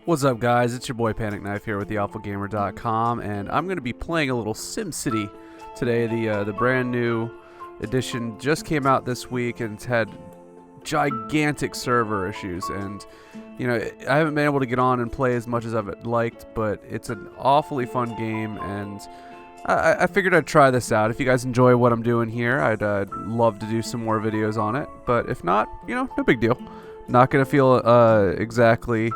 What's up, guys? It's your boy Panic Knife here with thealphagamer.com, and I'm going to be playing a little SimCity today. The brand new edition just came out this week, and it's had gigantic server issues. And I haven't been able to get on and play as much as I've liked, but it's an awfully fun game, and I figured I'd try this out. If you guys enjoy what I'm doing here, I'd love to do some more videos on it. But if not, no big deal. Not going to feel exactly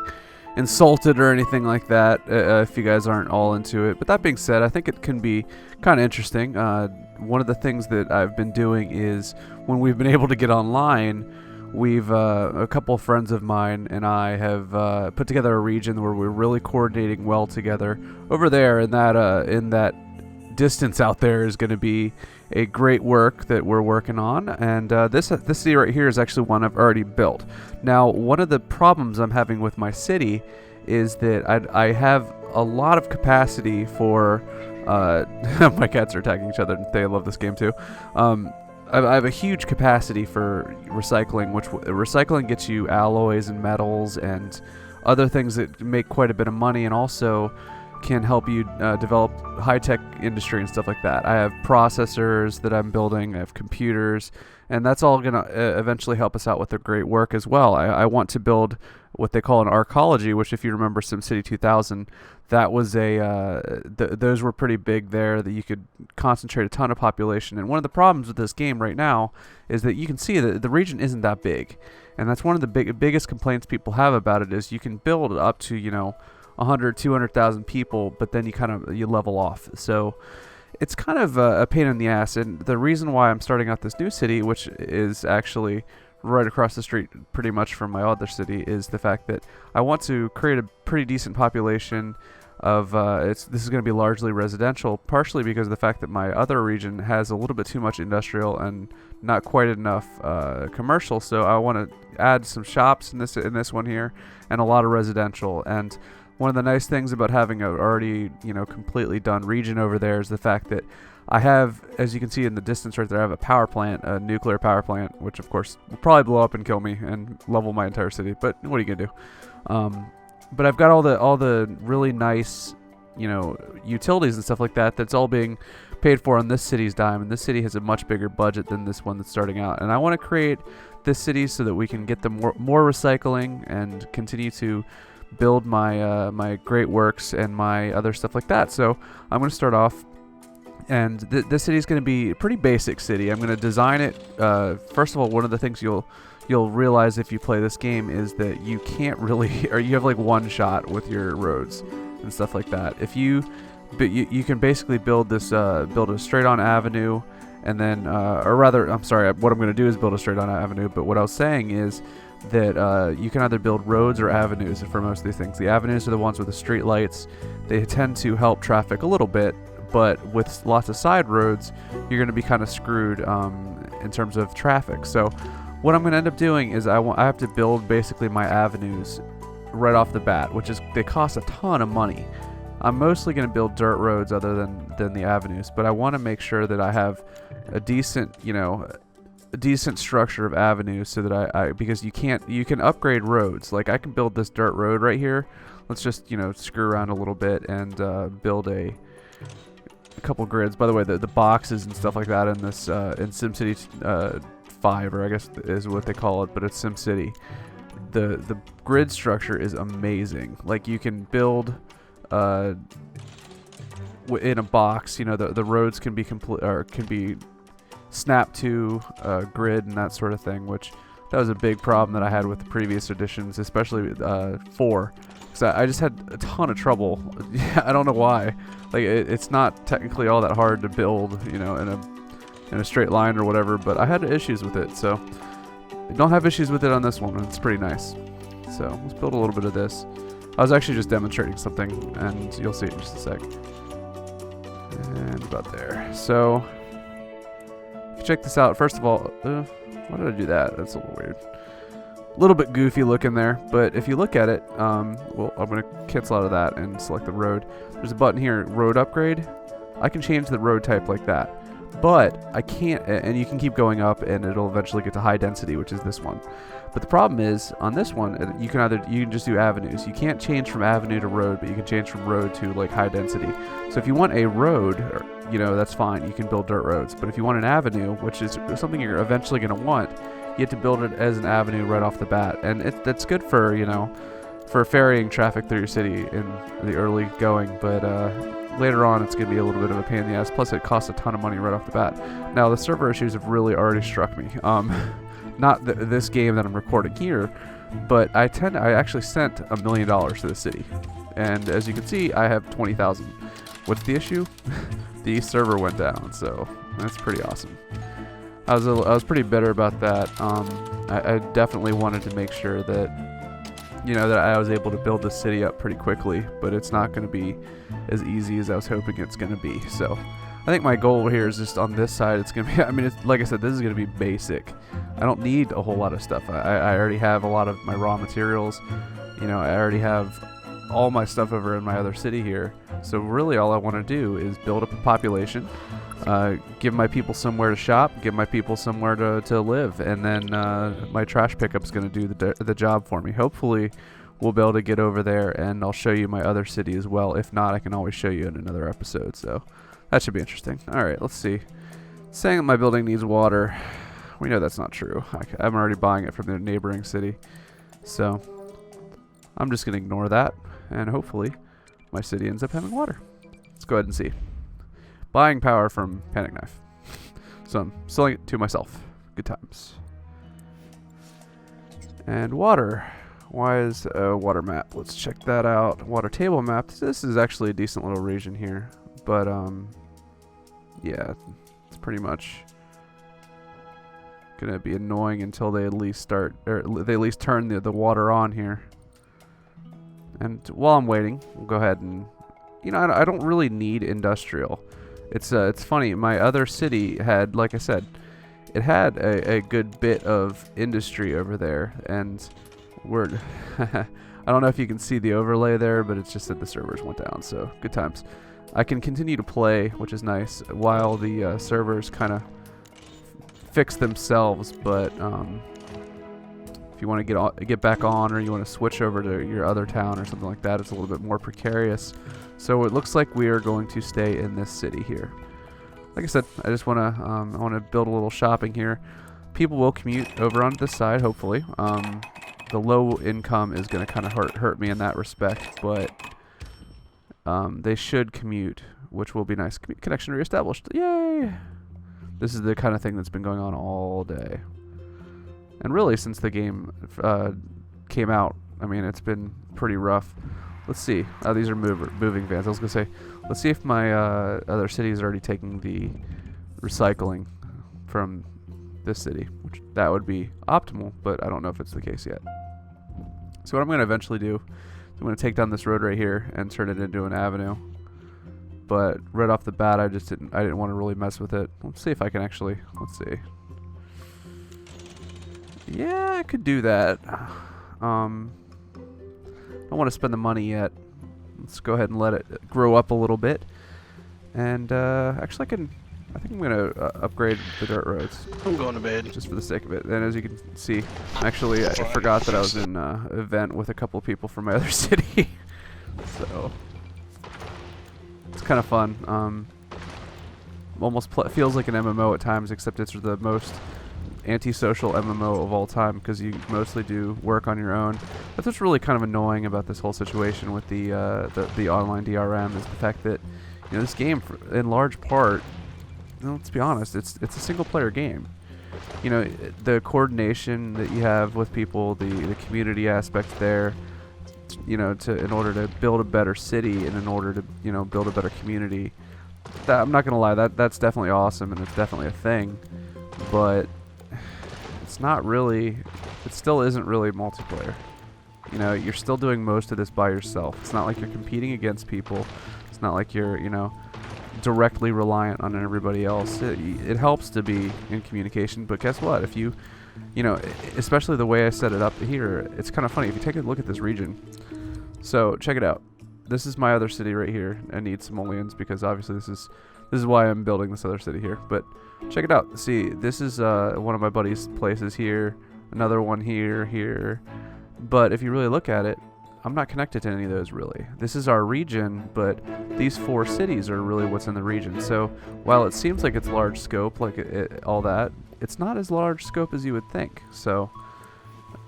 insulted or anything like that if you guys aren't all into it. But that being said, I think it can be kind of interesting. One of the things that I've been doing is when we've been able to get online, we've a couple of friends of mine and I have put together a region where we're really coordinating well together. Over there in that distance out there is going to be a great work that we're working on, and this city right here is actually one I've already built. Now, one of the problems I'm having with my city is that I have a lot of capacity for my cats are attacking each other. They love this game too. I have a huge capacity for recycling, which recycling gets you alloys and metals and other things that make quite a bit of money, and also can help you develop high-tech industry and stuff like that. I have processors that I'm building, I have computers, and that's all going to eventually help us out with the great work as well. I want to build what they call an arcology, which, if you remember SimCity 2000, that was those were pretty big there, that you could concentrate a ton of population. And one of the problems with this game right now is that you can see that the region isn't that big, and that's one of the biggest complaints people have about it, is you can build up to 100, 200,000 people, but then you level off. So it's kind of a pain in the ass. And the reason why I'm starting out this new city, which is actually right across the street pretty much from my other city, is the fact that I want to create a pretty decent population of this is going to be largely residential, partially because of the fact that my other region has a little bit too much industrial and not quite enough commercial. So I want to add some shops in this one here, and a lot of residential. And one of the nice things about having a already, completely done region over there is the fact that I have, as you can see in the distance right there, I have a power plant, a nuclear power plant, which of course will probably blow up and kill me and level my entire city. But what are you gonna do? But I've got all the really nice, utilities and stuff like that. That's all being paid for on this city's dime, and this city has a much bigger budget than this one that's starting out. And I want to create this city so that we can get the more recycling and continue to build my my great works and my other stuff like that. So I'm going to start off, and this city is going to be a pretty basic city. I'm going to design it. First of all, one of the things you'll realize if you play this game is that you can't really, or you have like one shot with your roads and stuff like that. You can basically build a straight on avenue, and then or rather, I'm sorry, what I'm going to do is build a straight on avenue. But what I was saying is that you can either build roads or avenues for most of these things. The avenues are the ones with the street lights. They tend to help traffic a little bit, but with lots of side roads, you're going to be kind of screwed in terms of traffic. So what I'm going to end up doing is I have to build basically my avenues right off the bat, they cost a ton of money. I'm mostly going to build dirt roads other than the avenues, but I want to make sure that I have a decent, a decent structure of avenues, so that because you can upgrade roads. Like, I can build this dirt road right here. Let's just screw around a little bit and build a couple grids. By the way, the boxes and stuff like that in this in SimCity 5, or I guess is what they call it, but it's SimCity. The grid structure is amazing. Like, you can build in a box. The roads can be can be snap to grid and that sort of thing, which that was a big problem that I had with the previous editions, especially 4, because I just had a ton of trouble. I don't know why. Like, it's not technically all that hard to build, in a straight line or whatever, but I had issues with it. So I don't have issues with it on this one. It's pretty nice. So let's build a little bit of this. I was actually just demonstrating something, and you'll see it in just a sec. And about there. So check this out. First of all, why did I do that? That's a little weird. A little bit goofy looking there, but if you look at it, well, I'm going to cancel out of that and select the road. There's a button here, road upgrade. I can change the road type like that, but I can't, and you can keep going up and it'll eventually get to high density, which is this one. But the problem is, on this one, you can just do avenues. You can't change from avenue to road, but you can change from road to like high density. So if you want a road, that's fine. You can build dirt roads. But if you want an avenue, which is something you're eventually going to want, you have to build it as an avenue right off the bat. And that's good for, for ferrying traffic through your city in the early going. But later on, it's going to be a little bit of a pain in the ass. Plus, it costs a ton of money right off the bat. Now, the server issues have really already struck me. Not this game that I'm recording here, but I actually sent $1 million to the city, and as you can see, I have 20,000. What's the issue? The server went down, so that's pretty awesome. I was pretty bitter about that. I definitely wanted to make sure that that I was able to build the city up pretty quickly, but it's not going to be as easy as I was hoping it's going to be. So I think my goal here is just on this side. It's going to be, it's, like I said, this is going to be basic. I don't need a whole lot of stuff. I already have a lot of my raw materials. I already have all my stuff over in my other city here. So really all I want to do is build up a population, give my people somewhere to shop, give my people somewhere to live, and then my trash pickup's going to do the job for me. Hopefully we'll be able to get over there, and I'll show you my other city as well. If not, I can always show you in another episode. So that should be interesting. All right, let's see. Saying that my building needs water. We know that's not true. I'm already buying it from the neighboring city. So I'm just going to ignore that. And hopefully my city ends up having water. Let's go ahead and see. Buying power from Panic Knife. So I'm selling it to myself. Good times. And water. Why is a water map? Let's check that out. Water table map. This is actually a decent little region here. But, yeah, it's pretty much gonna be annoying until they at least they at least turn the water on here. And while I'm waiting, we'll go ahead and, I don't really need industrial. It's funny, my other city had, like I said, it had a good bit of industry over there, and I don't know if you can see the overlay there, but it's just that the servers went down, so good times. I can continue to play, which is nice, while the servers kind of fix themselves, but if you want to get back on, or you want to switch over to your other town or something like that, it's a little bit more precarious. So it looks like we are going to stay in this city here. Like I said, I just want to build a little shopping here. People will commute over onto this side, hopefully. The low income is going to kind of hurt me in that respect, but they should commute, which will be nice. Connection reestablished. Yay! This is the kind of thing that's been going on all day. And really, since the game came out, it's been pretty rough. Let's see. These are moving vans. I was going to say, let's see if my other city is already taking the recycling from this city, which that would be optimal, but I don't know if it's the case yet. So what I'm going to eventually do, I'm going to take down this road right here and turn it into an avenue. But right off the bat, I didn't want to really mess with it. Let's see if I can actually, let's see. Yeah, I could do that. I don't want to spend the money yet. Let's go ahead and let it grow up a little bit. And actually I think I'm going to upgrade the dirt roads. I'm going to bed. Just for the sake of it. And as you can see, actually I forgot that I was in an event with a couple of people from my other city. So it's kind of fun. Almost feels like an MMO at times, except it's the most antisocial MMO of all time, because you mostly do work on your own. That's what's really kind of annoying about this whole situation with the online DRM, is the fact that this game, in large part, let's be honest, it's a single player game. The coordination that you have with people, the community aspect there, in order to build a better city and in order to build a better community. I'm not gonna lie, that's definitely awesome, and it's definitely a thing, but it's not really, it still isn't really multiplayer. You're still doing most of this by yourself. It's not like you're competing against people. It's not like you're, directly reliant on everybody else. It helps to be in communication, but guess what? If you, especially the way I set it up here, it's kind of funny. If you take a look at this region, so check it out. This is my other city right here. I need simoleons because obviously this is why I'm building this other city here. But check it out. See, this is one of my buddy's places here. another one here. But if you really look at it, I'm not connected to any of those really. This is our region, but these 4 cities are really what's in the region. So while it seems like it's large scope, like all that, it's not as large scope as you would think. So,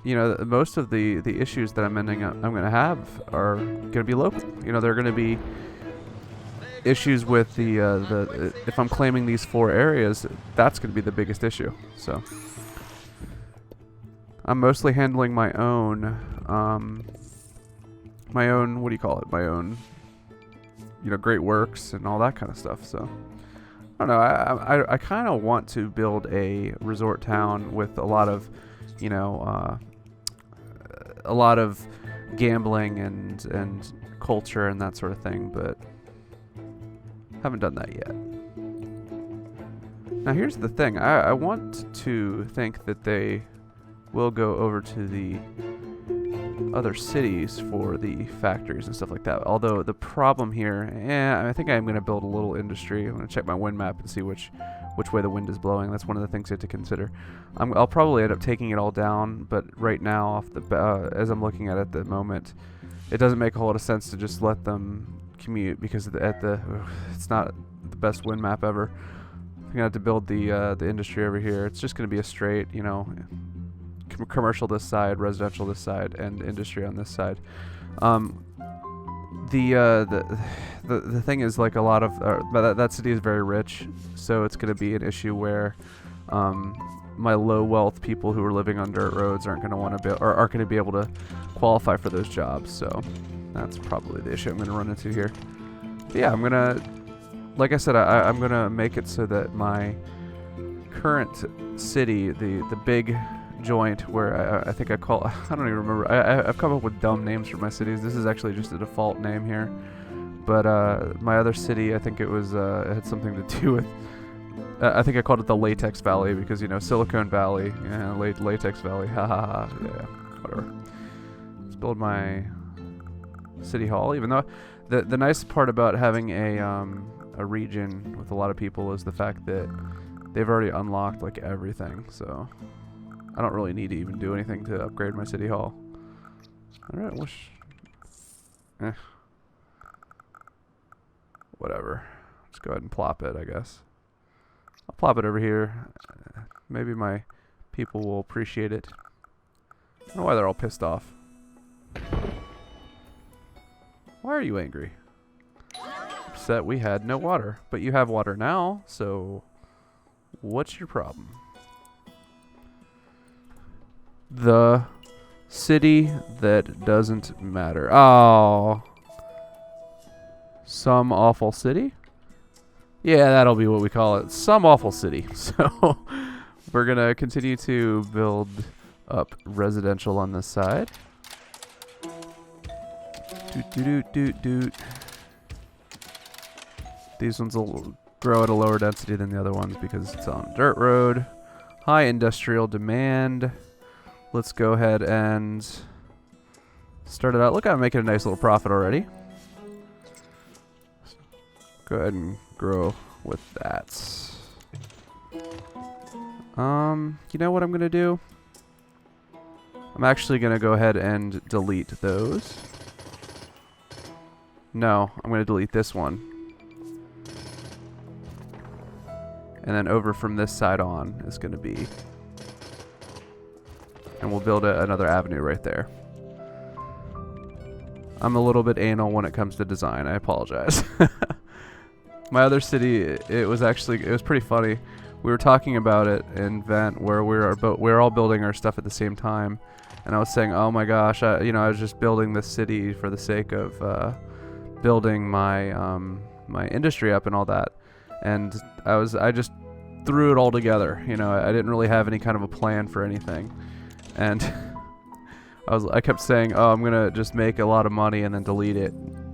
you know, most of the issues that I'm going to have are going to be local. You know, they're going to be issues with the if I'm claiming these 4 areas, that's going to be the biggest issue. So I'm mostly handling my own what do you call it? My own, you know, great works and all that kind of stuff. So I don't know. I kind of want to build a resort town with a lot of, you know, a lot of gambling and culture and that sort of thing, but haven't done that yet. Now here's the thing. I want to think that they will go over to the other cities for the factories and stuff like that. Although the problem here, I think I'm going to build a little industry. I'm going to check my wind map and see which way the wind is blowing. That's one of the things you have to consider. I'll probably end up taking it all down, but right now, off the as I'm looking at it at the moment, it doesn't make a whole lot of sense to just let them commute because it's not the best wind map ever. I'm going to have to build the industry over here. It's just going to be a straight, you know, commercial this side, residential this side, and industry on this side. The thing is, like, a lot of that city is very rich, so it's going to be an issue where my low wealth people who are living on dirt roads aren't going to want to aren't going to be able to qualify for those jobs. So that's probably the issue I'm going to run into here. But yeah, I'm gonna, like I said, I'm gonna make it so that my current city, the big joint where I think I don't even remember. I've come up with dumb names for my cities. This is actually just a default name here. But my other city, I think it had something to do with, I think I called it the Latex Valley because, you know, Silicon Valley, yeah, Latex Valley, ha ha ha, yeah, whatever. Let's build my city hall, even though the nice part about having a region with a lot of people is the fact that they've already unlocked, like, everything, so I don't really need to even do anything to upgrade my city hall. Alright, whatever. Just go ahead and plop it, I guess. I'll plop it over here. Maybe my people will appreciate it. I don't know why they're all pissed off. Why are you angry? Upset we had no water. But you have water now, so what's your problem? The city that doesn't matter. Oh. Some awful city? Yeah, that'll be what we call it. Some awful city. So we're going to continue to build up residential on this side. Doot. These ones will grow at a lower density than the other ones because it's on a dirt road. High industrial demand. Let's go ahead and start it out. Look, I'm making a nice little profit already. Go ahead and grow with that. You know what I'm gonna do? I'm actually gonna go ahead and delete those. No, I'm gonna delete this one. And then over from this side on is gonna be, and we'll build another avenue right there. I'm a little bit anal when it comes to design. I apologize. My other city, it was pretty funny. We were talking about it in Vent where we're all building our stuff at the same time, and I was saying, oh my gosh, I was just building this city for the sake of building my my industry up and all that, and I just threw it all together. You know, I didn't really have any kind of a plan for anything, and I kept saying, oh, I'm gonna just make a lot of money and then delete it.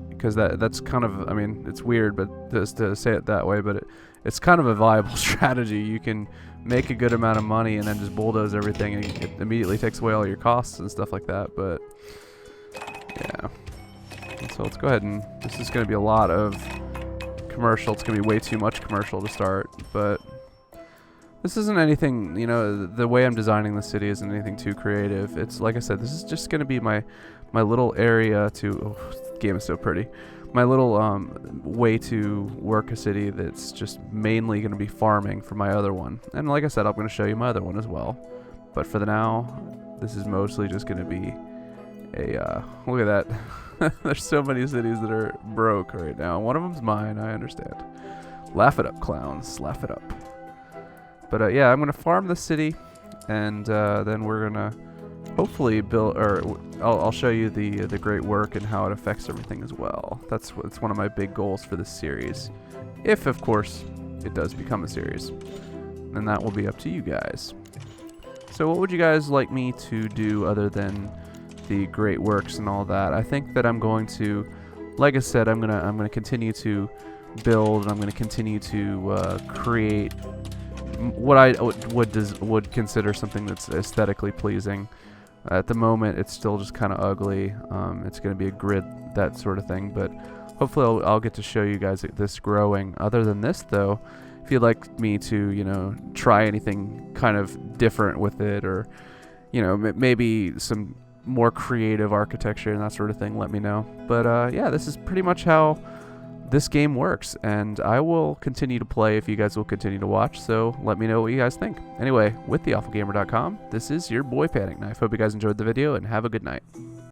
Because that's kind of, I mean, it's weird, but just to say it that way, but it's kind of a viable strategy. You can make a good amount of money and then just bulldoze everything, and it immediately takes away all your costs and stuff like that. But yeah, so let's go ahead and this is going to be a lot of commercial. It's going to be way too much commercial to start, but This isn't anything, you know, the way I'm designing the city isn't anything too creative. It's like I said, this is just going to be my little area to, oh, the game is so pretty. My little way to work a city that's just mainly going to be farming for my other one. And like I said, I'm going to show you my other one as well. But for the now, this is mostly just going to be a, look at that. There's so many cities that are broke right now. One of them's mine, I understand. Laugh it up, clowns. Laugh it up. But yeah, I'm going to farm the city, and then we're going to hopefully build, or I'll show you the great work and how it affects everything as well. That's one of my big goals for this series. If, of course, it does become a series. Then that will be up to you guys. So what would you guys like me to do other than the great works and all that? I think that I'm going to, like I said, I'm gonna continue to build, and I'm gonna continue to create what I would consider something that's aesthetically pleasing. At the moment, it's still just kind of ugly. It's going to be a grid, that sort of thing, but hopefully I'll get to show you guys this growing. Other than this, though, if you'd like me to, you know, try anything kind of different with it, or, you know, maybe some more creative architecture and that sort of thing, let me know. But yeah, this is pretty much how this game works, and I will continue to play if you guys will continue to watch, so let me know what you guys think. Anyway, with theawfulgamer.com, this is your boy Panic Knife. Hope you guys enjoyed the video, and have a good night.